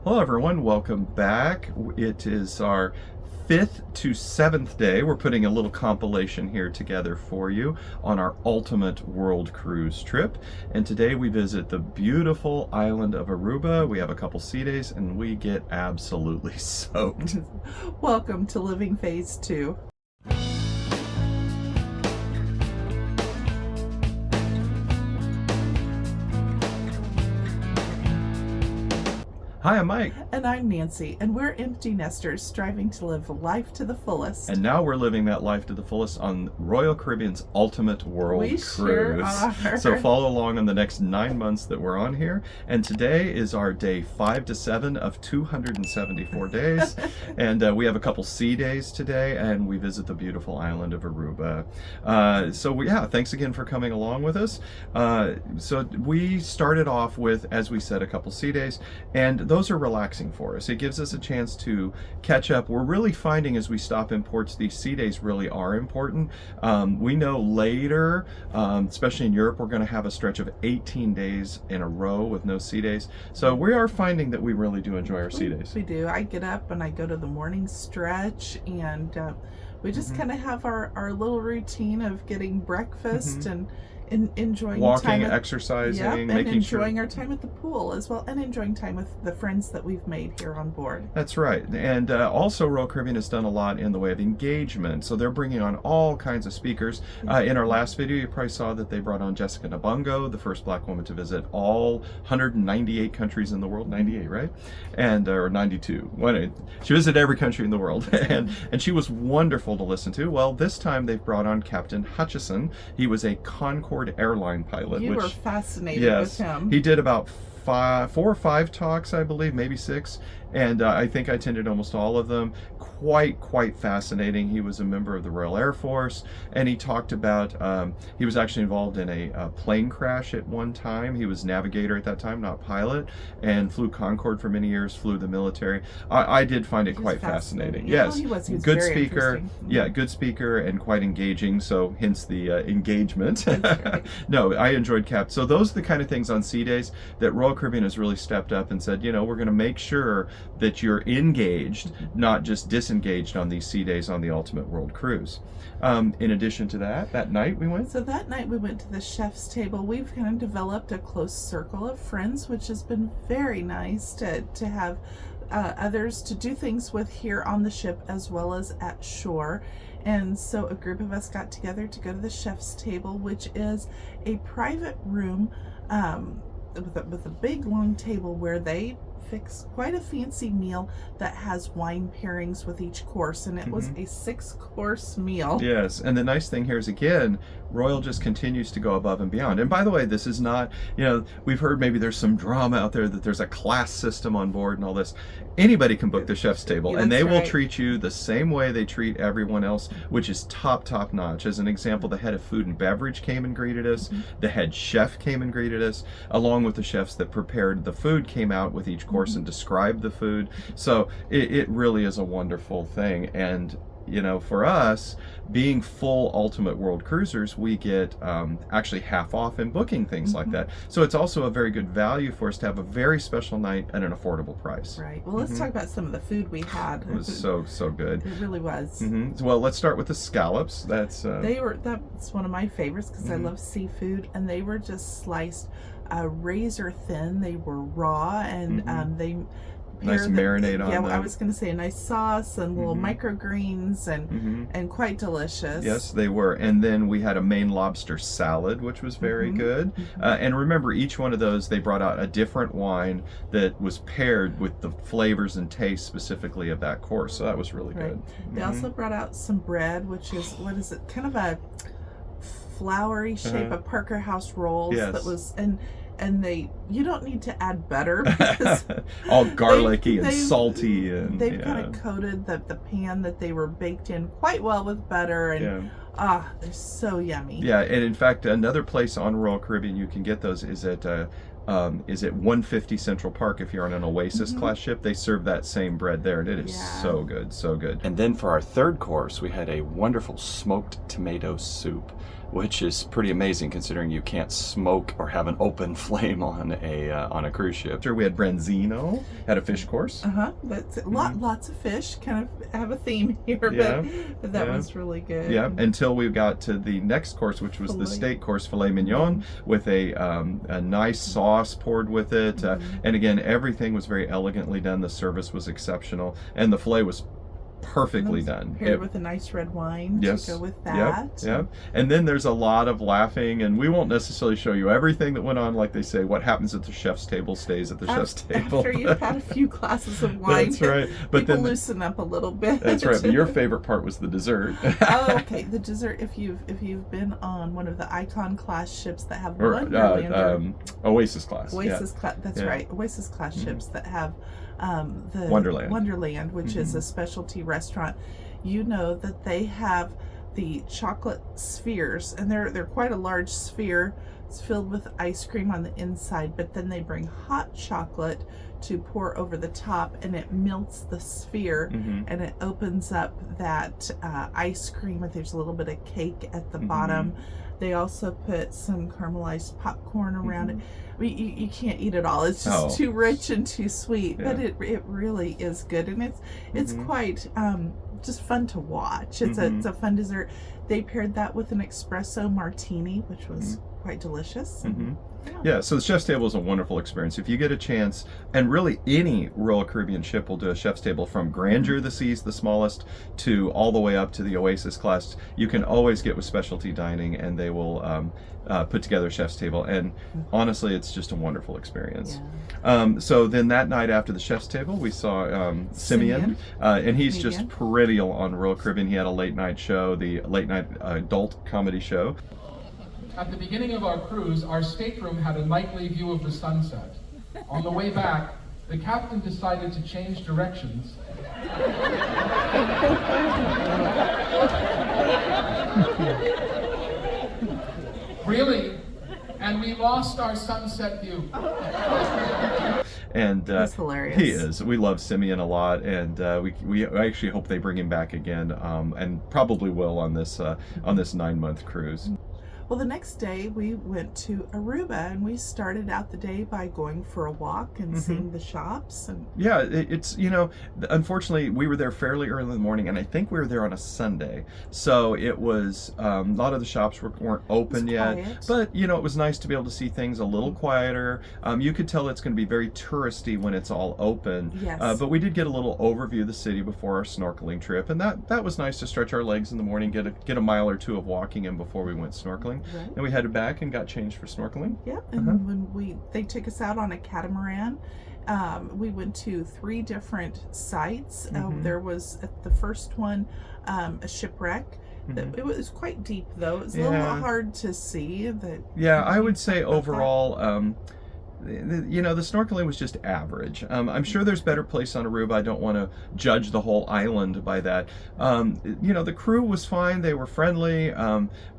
Hello everyone, welcome back. It is our 5th to 7th day. We're putting a little compilation here together for you on our ultimate world cruise trip. And today we visit the beautiful island of Aruba. We have a couple sea days and we get absolutely soaked. Welcome to Living Phase 2. Hi, I'm Mike. And I'm Nancy, and we're empty nesters striving to live life to the fullest. And now we're living that life to the fullest on Royal Caribbean's ultimate world We cruise. sure are. So follow along on the next 9 months that we're on here. And today is our day 5 to 7 of 274 days. And we have a couple sea days today, and we visit the beautiful island of Aruba. Thanks again for coming along with us. So we started off with, as we said, a couple sea days, and those are relaxing for us. It gives us a chance to catch up. We're really finding as we stop in ports, these sea days really are important. We know later, especially in Europe, we're going to have a stretch of 18 days in a row with no sea days. So we are finding that we really do enjoy our sea days. We do. I get up and I go to the morning stretch, and we just kind of have our little routine of getting breakfast and enjoying walking, time exercising, and making enjoying our time at the pool as well, and enjoying time with the friends that we've made here on board. That's right. And also Royal Caribbean has done a lot in the way of engagement. So they're bringing on all kinds of speakers. In our last video, you probably saw that they brought on Jessica Nabungo, the first black woman to visit all 198 countries in the world. 98, right? And or 92. She visited every country in the world. and she was wonderful to listen to. Well, this time they've brought on Captain Hutchison. He was a Concorde airline pilot. You were fascinated with him. He did about 4 or 5 talks, I believe, maybe 6, and I think I attended almost all of them. Quite fascinating. He was a member of the Royal Air Force, and he talked about he was actually involved in a plane crash at one time. He was navigator at that time, not pilot, and flew Concorde for many years, flew the military. I did find it quite fascinating. Yeah, Yes, he was good very speaker. interesting. Yeah, good speaker and quite engaging, so hence the engagement. Right. No, I enjoyed Cap. So those are the kind of things on sea days that Royal Caribbean has really stepped up and said, we're going to make sure that you're engaged, not just disengaged on these sea days on the Ultimate World Cruise. In addition to that night we went? So that night we went to the chef's table. We've kind of developed a close circle of friends, which has been very nice to have others to do things with here on the ship as well as at shore. And so a group of us got together to go to the chef's table, which is a private room with a big long table where they fix quite a fancy meal that has wine pairings with each course, and it was a 6-course meal. Yes, and the nice thing here is, again, Royal just continues to go above and beyond. And by the way, this is not, we've heard maybe there's some drama out there that there's a class system on board and all this. Anybody can book the chef's table, Yeah, and they will right. treat you the same way they treat everyone else, which is top notch. As an example, the head of food and beverage came and greeted us. The head chef came and greeted us, along with the chefs that prepared the food came out with each course and described the food. So it really is a wonderful thing. And for us, being full Ultimate World Cruisers, we get actually half off in booking things like that. So it's also a very good value for us to have a very special night at an affordable price. Right. Well, let's talk about some of the food we had. It was so good. It really was. Well, let's start with the scallops. That's one of my favorites because I love seafood, and they were just sliced razor thin. They were raw, and they nice marinade on them. I was going to say a nice sauce and little microgreens and quite delicious. Yes, they were. And then we had a Maine lobster salad, which was very good. And remember, each one of those, they brought out a different wine that was paired with the flavors and taste specifically of that course. So that was really good. They also brought out some bread, which is, what is it, kind of a flowery shape of Parker House rolls. Yes. That was, and you don't need to add butter because all garlicky and salty, and they've kind of coated the pan that they were baked in quite well with butter, and they're so yummy. Yeah, and in fact, another place on Royal Caribbean you can get those is at 150 Central Park. If you're on an Oasis class ship, they serve that same bread there, and it is so good. And then for our third course, we had a wonderful smoked tomato soup which is pretty amazing considering you can't smoke or have an open flame on a cruise ship. Sure, we had branzino, had a fish course. That's lots of fish. Kind of have a theme here, Yeah, but that was really good. Yeah, until we got to the next course, which was the steak course, filet mignon, with a nice sauce poured with it. And again, everything was very elegantly done. The service was exceptional, and the filet was perfectly done. Paired with a nice red wine to go with that. Yep. And then there's a lot of laughing, and we won't necessarily show you everything that went on. Like they say, what happens at the chef's table stays at the chef's table. After you've had a few glasses of wine, that's right. But people then loosen up a little bit. That's right. But your favorite part was the dessert. Oh, okay. The dessert. If you've been on one of the Icon class ships that have Wonderland, Oasis class. Class. That's right. Oasis class ships that have the Wonderland, which is a specialty restaurant. You know that they have the chocolate spheres, and they're quite a large sphere. It's filled with ice cream on the inside, but then they bring hot chocolate to pour over the top, and it melts the sphere, and it opens up that ice cream. And there's a little bit of cake at the bottom. They also put some caramelized popcorn around it. I mean, you can't eat it all. It's just too rich and too sweet, but it really is good, and it's quite just fun to watch. It's a fun dessert. They paired that with an espresso martini, which was quite delicious. Yeah, so the chef's table is a wonderful experience. If you get a chance, and really any Royal Caribbean ship will do a chef's table, from Grandeur the Seas, the smallest, to all the way up to the Oasis class. You can always get with specialty dining, and they will put together a chef's table. And honestly, it's just a wonderful experience. So then that night after the chef's table, we saw Simeon, and he's just perennial on Royal Caribbean. He had a late night show, the late night adult comedy show. At the beginning of our cruise, our stateroom had a nightly view of the sunset. On the way back, the captain decided to change directions. Really? And we lost our sunset view. And he's hilarious. He is. We love Simeon a lot, and we actually hope they bring him back again, and probably will on this 9-month cruise. Well, the next day we went to Aruba, and we started out the day by going for a walk and seeing the shops. And yeah, it's, unfortunately we were there fairly early in the morning, and I think we were there on a Sunday, so it was a lot of the shops weren't open yet. But it was nice to be able to see things a little quieter. You could tell it's going to be very touristy when it's all open. Yes. But we did get a little overview of the city before our snorkeling trip, and that was nice to stretch our legs in the morning, get a mile or two of walking in before we went snorkeling. Right. And we headed back and got changed for snorkeling. Yeah, and when they took us out on a catamaran, we went to 3 different sites. There was at the first one a shipwreck. It was quite deep, though. It was a little hard to see. I would say overall, the snorkeling was just average. I'm sure there's better place on Aruba. I don't want to judge the whole island by that. The crew was fine. They were friendly,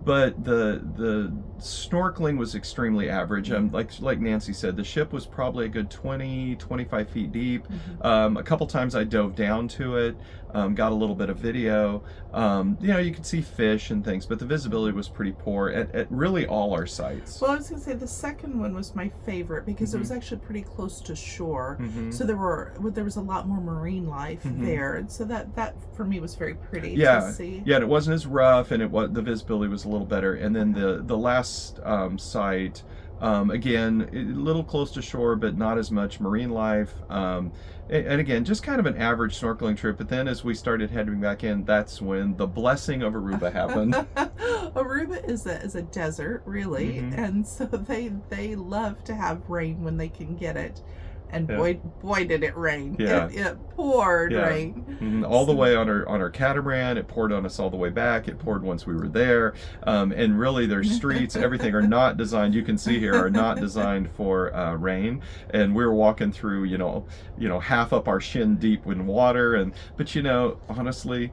but the snorkeling was extremely average. Like Nancy said, the ship was probably a good 20-25 feet deep. A couple times I dove down to it, got a little bit of video. You could see fish and things, but the visibility was pretty poor at really all our sites. Well, I was going to say the second one was my favorite because it was actually pretty close to shore. So there was a lot more marine life there, and so that for me was very pretty to see. Yeah, and it wasn't as rough, and the visibility was a little better. And then the last site, again, a little close to shore, but not as much marine life. And again, just kind of an average snorkeling trip. But then as we started heading back in, that's when the blessing of Aruba happened. Aruba is a desert, really. And so they love to have rain when they can get it. And boy did it rain. It poured rain. All the way on our catamaran. It poured on us all the way back. It poured once we were there. And really their streets, everything are not designed, you can see here, are not designed for rain. And we were walking through, half up our shin deep in water. But honestly,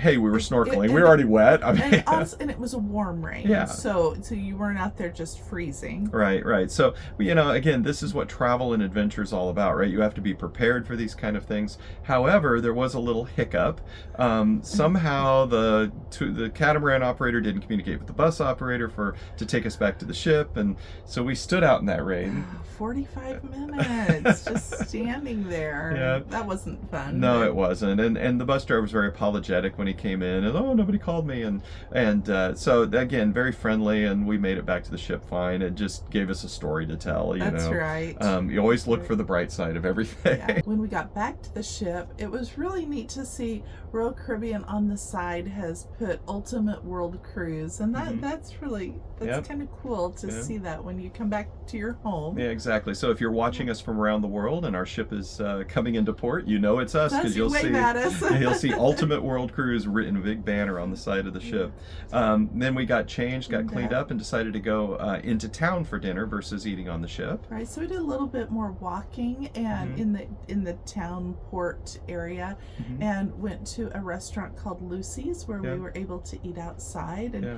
hey, we were snorkeling. We were and- already wet. I mean, and it was a warm rain. Yeah. So you weren't out there just freezing. right. So, again, this is what travel and adventure is all about, right? You have to be prepared for these kind of things. However, there was a little hiccup. Somehow the catamaran operator didn't communicate with the bus operator to take us back to the ship, and so we stood out in that rain. 45 minutes just standing there. Yeah. That wasn't fun. No, but- it wasn't, and the bus driver was very apologetic when he came in, and nobody called me, and so again, very friendly, and we made it back to the ship fine. It just gave us a story to tell. That's right. You always look for the bright side of everything. Yeah. When we got back to the ship, it was really neat to see Royal Caribbean on the side has put Ultimate World Cruise, and that's Yep. kind of cool to Yeah. see that when you come back to your home. Yeah, exactly. So if you're watching us from around the world and our ship is coming into port, it's us, because You wave at us. you'll see Ultimate World Cruise written in a big banner on the side of the ship. Then we got changed, got cleaned up, and decided to go into town for dinner versus eating on the ship. Right, so we did a little bit more walking and in the town port area, and went to a restaurant called Lucy's where Yeah. we were able to eat outside. And Yeah.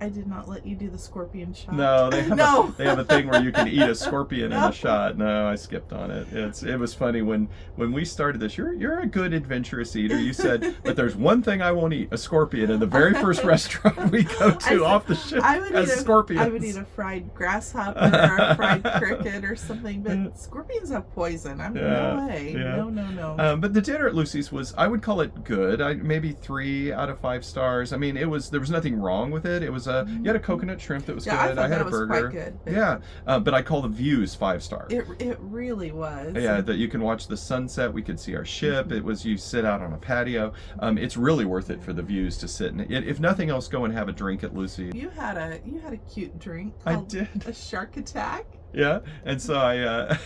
I did not let you do the scorpion shot. No, they have No. they have a thing where you can eat a scorpion in No. a shot. No, I skipped on it. It was funny when we started this. You're a good adventurous eater. You said, but there's one thing I won't eat: a scorpion. And the very first restaurant we go to said, off the ship I would has eat scorpions. I would eat a fried grasshopper or a fried cricket or something, but scorpions have poison. No way. Yeah. No. But the dinner at Lucy's was, I would call it good. Maybe 3 out of 5 stars. I mean, there was nothing wrong with it. It was you had a coconut shrimp that was Yeah, I good. thought had that a was burger. quite good, but- Yeah, but I call the views 5 stars. It really was. Yeah, that you can watch the sunset. We could see our ship. It was, you sit out on a patio. It's really worth it for the views to sit. And if nothing else, go and have a drink at Lucy. You had a cute drink I called did. a shark attack. Yeah, and so I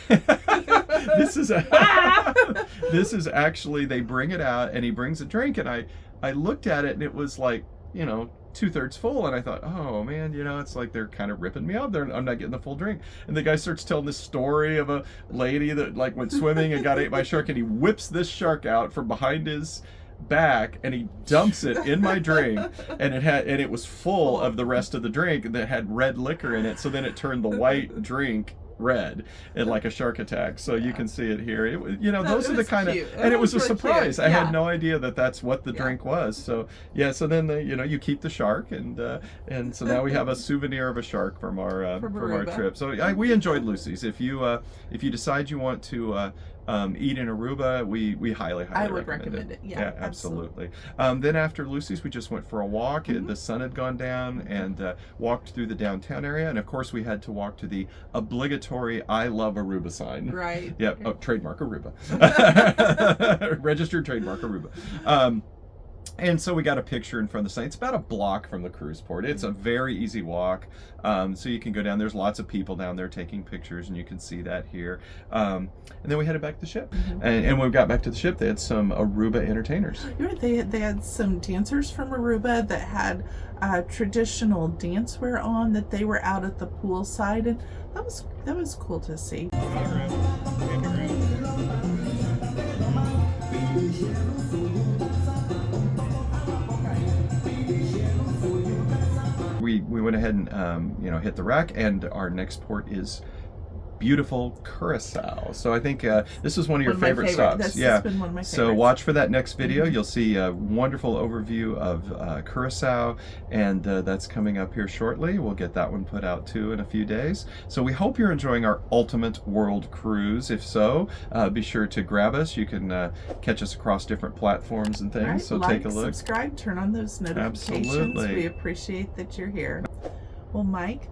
this is actually, they bring it out and he brings a drink, and I looked at it and it was like, 2/3 full, and I thought, oh man, it's like they're kind of ripping me off. I'm not getting the full drink. And the guy starts telling this story of a lady that like went swimming and got ate by a shark, and he whips this shark out from behind his back and he dumps it in my drink, and it was full of the rest of the drink that had red liquor in it, so then it turned the white drink red and like a shark attack. So you can see it here. Those are the kind of, and it was a really surprise. cute. I Yeah. had no idea that that's what the drink was. So so then you keep the shark, and so now we have a souvenir of a shark from our From our Aruba. trip. So we enjoyed Lucy's. If you decide you want to eat in Aruba, we highly I would recommend recommend it. Yeah, absolutely. Then after Lucy's, we just went for a walk. The sun had gone down, and walked through the downtown area, and of course we had to walk to the obligatory "I love Aruba" sign. Right. Yep. Oh, trademark Aruba. Registered trademark Aruba. And so we got a picture in front of the sign. It's about a block from the cruise port. It's a very easy walk. So you can go down. There's lots of people down there taking pictures, and you can see that here. And then we headed back to the ship. And when we got back to the ship, they had some Aruba entertainers. You're right. They had some dancers from Aruba that had traditional dancewear on, that they were out at the poolside, and that was cool to see. We went ahead and hit the rack, and our next port is beautiful Curacao. So I think this is one of your favorite stops. This has been one of my favorites. So watch for that next video. You'll see a wonderful overview of Curacao, and that's coming up here shortly. We'll get that one put out too in a few days. So we hope you're enjoying our Ultimate World Cruise. If so, be sure to grab us. You can catch us across different platforms and things. All right, so like, take a look. subscribe, turn on those notifications. Absolutely. We appreciate that you're here. Well, Mike,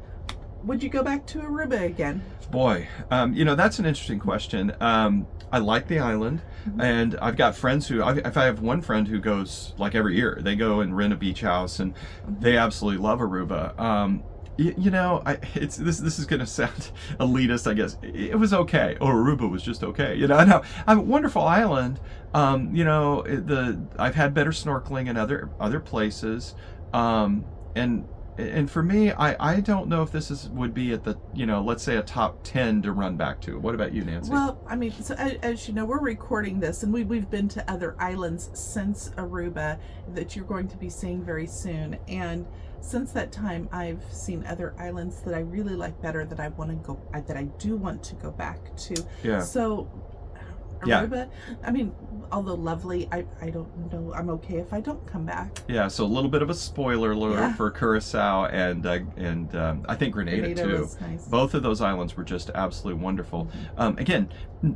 would you go back to Aruba again? Boy, that's an interesting question. I like the island, and I've got friends if I have one friend who goes like every year, they go and rent a beach house, and they absolutely love Aruba. This is going to sound elitist, I guess. It was okay. Aruba was just okay. No, a wonderful island. I've had better snorkeling in other places, and And for me, I don't know if this would be at the, let's say a top 10 to run back to. What about you, Nancy? Well, I mean, so as you know, we're recording this, and we've been to other islands since Aruba that you're going to be seeing very soon. And since that time, I've seen other islands that I really like better, that I do want to go back to. Yeah. So Yeah. Aruba, I mean, although lovely, I don't know. I'm okay if I don't come back. Yeah, so a little bit of a spoiler alert for Curacao and I think Grenada too. Was nice. Both of those islands were just absolutely wonderful. Again,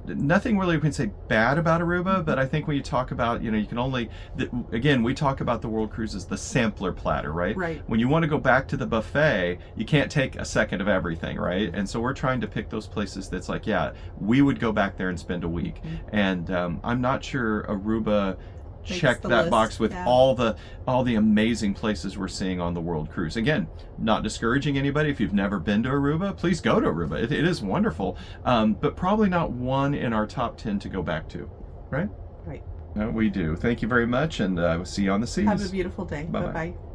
nothing really we can say bad about Aruba, but I think when you talk about, you can only, again, we talk about the World Cruise as the sampler platter, right? Right. When you want to go back to the buffet, you can't take a second of everything, right? And so we're trying to pick those places that's like, yeah, we would go back there and spend a week. And I'm not sure Aruba checked that list. box with all the amazing places we're seeing on the World Cruise. Again, not discouraging anybody. If you've never been to Aruba, please go to Aruba. It is wonderful, but probably not one in our top 10 to go back to, right? Right. We do. Thank you very much, and we'll see you on the seas. Have a beautiful day. Bye-bye. Bye-bye.